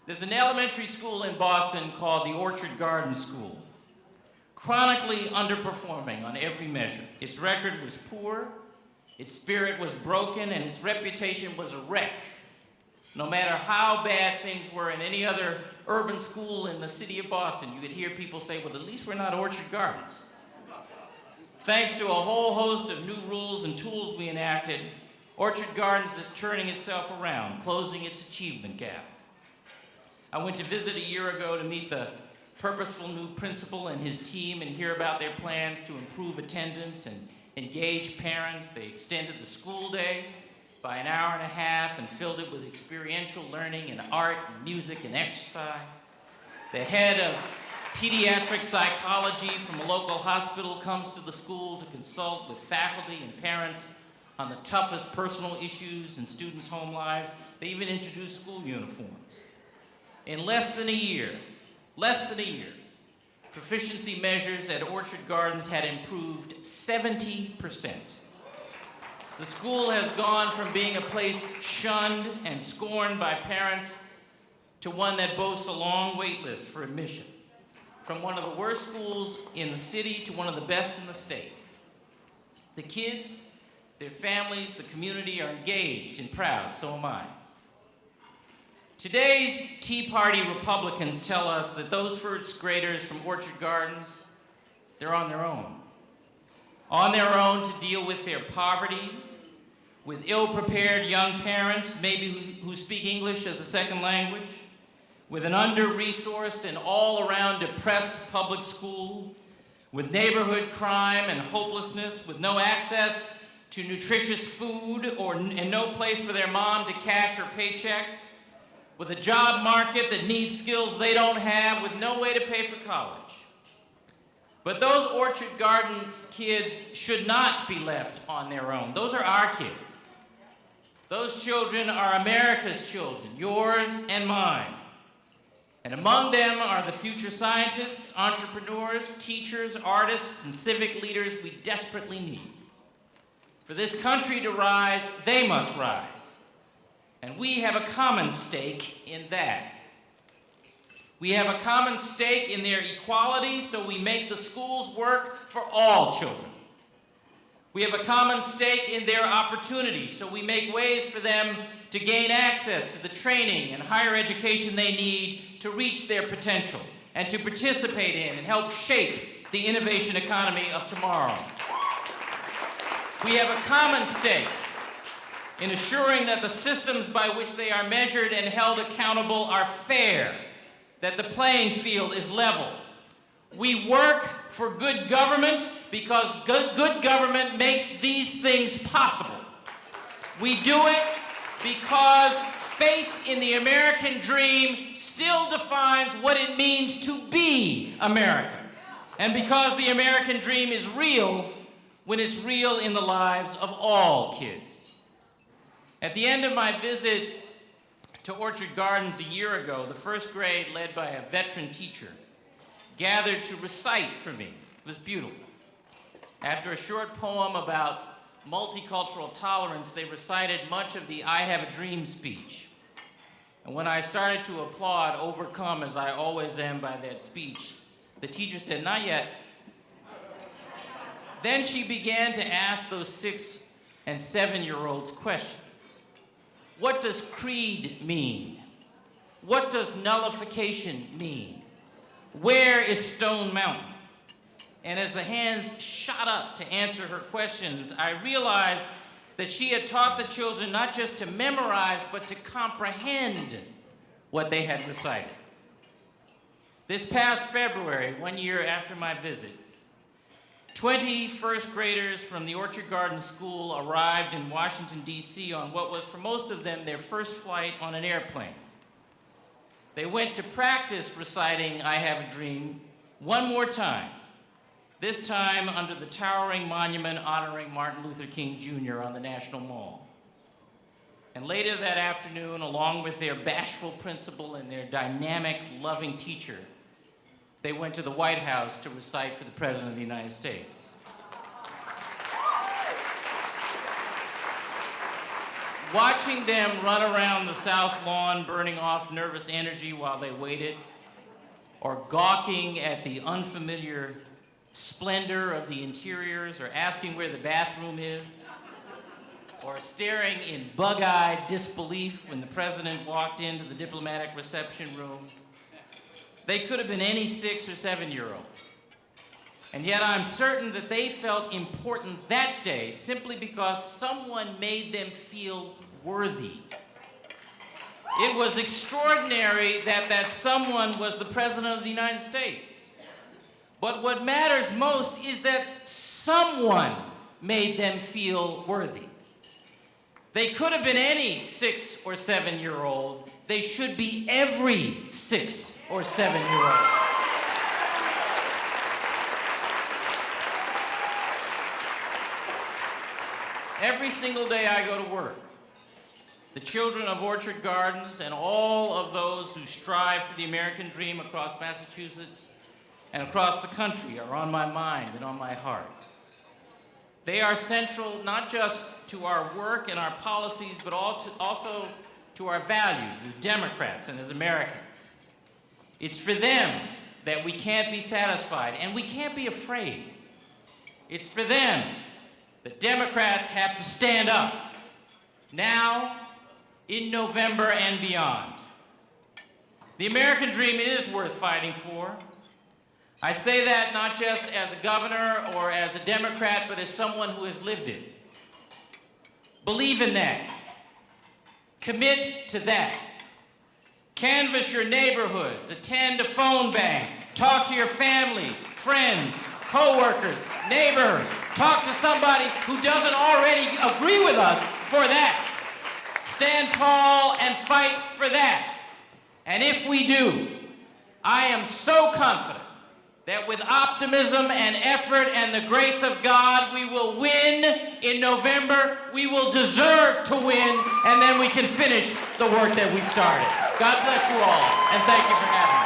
There's an elementary school in Boston called the Orchard Garden School, chronically underperforming on every measure. Its record was poor, its spirit was broken, and its reputation was a wreck. No matter how bad things were in any other urban school in the city of Boston, you could hear people say, well, at least we're not Orchard Gardens. Thanks to a whole host of new rules and tools we enacted, Orchard Gardens is turning itself around, closing its achievement gap. I went to visit a year ago to meet the purposeful new principal and his team and hear about their plans to improve attendance and engage parents. They extended the school day by an hour and a half and filled it with experiential learning in art, and music, and exercise. The head of pediatric psychology from a local hospital comes to the school to consult with faculty and parents on the toughest personal issues in students' home lives. They even introduced school uniforms. In less than a year, proficiency measures at Orchard Gardens had improved 70%. The school has gone from being a place shunned and scorned by parents to one that boasts a long wait list for admission. From one of the worst schools in the city to one of the best in the state. The kids, their families, the community are engaged and proud, so am I. Today's Tea Party Republicans tell us that those first graders from Orchard Gardens, they're on their own. On their own to deal with their poverty, with ill-prepared young parents, maybe who speak English as a second language, with an under-resourced and all-around depressed public school, with neighborhood crime and hopelessness, with no access to nutritious food and no place for their mom to cash her paycheck, with a job market that needs skills they don't have, with no way to pay for college. But those Orchard Gardens kids should not be left on their own. Those are our kids. Those children are America's children, yours and mine. And among them are the future scientists, entrepreneurs, teachers, artists, and civic leaders we desperately need. For this country to rise, they must rise. And we have a common stake in that. We have a common stake in their equality, so we make the schools work for all children. We have a common stake in their opportunities, so we make ways for them to gain access to the training and higher education they need to reach their potential and to participate in and help shape the innovation economy of tomorrow. We have a common stake in assuring that the systems by which they are measured and held accountable are fair, that the playing field is level. We work for good government because good government makes these things possible. We do it because faith in the American dream still defines what it means to be American. And because the American dream is real when it's real in the lives of all kids. At the end of my visit to Orchard Gardens a year ago, the first grade, led by a veteran teacher, gathered to recite for me. It was beautiful. After a short poem about multicultural tolerance, they recited much of the I Have a Dream speech. And when I started to applaud, overcome as I always am by that speech, the teacher said, "Not yet." Then she began to ask those 6- and 7-year-olds questions. What does creed mean? What does nullification mean? Where is Stone Mountain? And as the hands shot up to answer her questions, I realized that she had taught the children not just to memorize, but to comprehend what they had recited. This past February, 1 year after my visit, 20 first graders from the Orchard Garden School arrived in Washington, D.C. on what was, for most of them, their first flight on an airplane. They went to practice reciting I Have a Dream one more time, this time under the towering monument honoring Martin Luther King Jr. on the National Mall. And later that afternoon, along with their bashful principal and their dynamic, loving teacher, they went to the White House to recite for the President of the United States. watching them run around the South Lawn burning off nervous energy while they waited, or gawking at the unfamiliar splendor of the interiors, or asking where the bathroom is, or staring in bug-eyed disbelief when the president walked into the diplomatic reception room. They could have been any 6 or 7-year-old. And yet I'm certain that they felt important that day simply because someone made them feel worthy. It was extraordinary that that someone was the President of the United States. But what matters most is that someone made them feel worthy. They could have been any 6 or 7-year-old. They should be every 6 or 7-year-old. Every single day I go to work, the children of Orchard Gardens and all of those who strive for the American dream across Massachusetts and across the country are on my mind and on my heart. They are central not just to our work and our policies, but also to our values as Democrats and as Americans. It's for them that we can't be satisfied and we can't be afraid. It's for them that Democrats have to stand up now, in November, and beyond. The American dream is worth fighting for. I say that not just as a governor or as a Democrat, but as someone who has lived it. Believe in that. Commit to that. Canvass your neighborhoods, attend a phone bank, talk to your family, friends, co-workers, neighbors. Talk to somebody who doesn't already agree with us for that. Stand tall and fight for that. And if we do, I am so confident that with optimism and effort and the grace of God, we will win in November. We will deserve to win, and then we can finish the work that we started. God bless you all, and thank you for having me.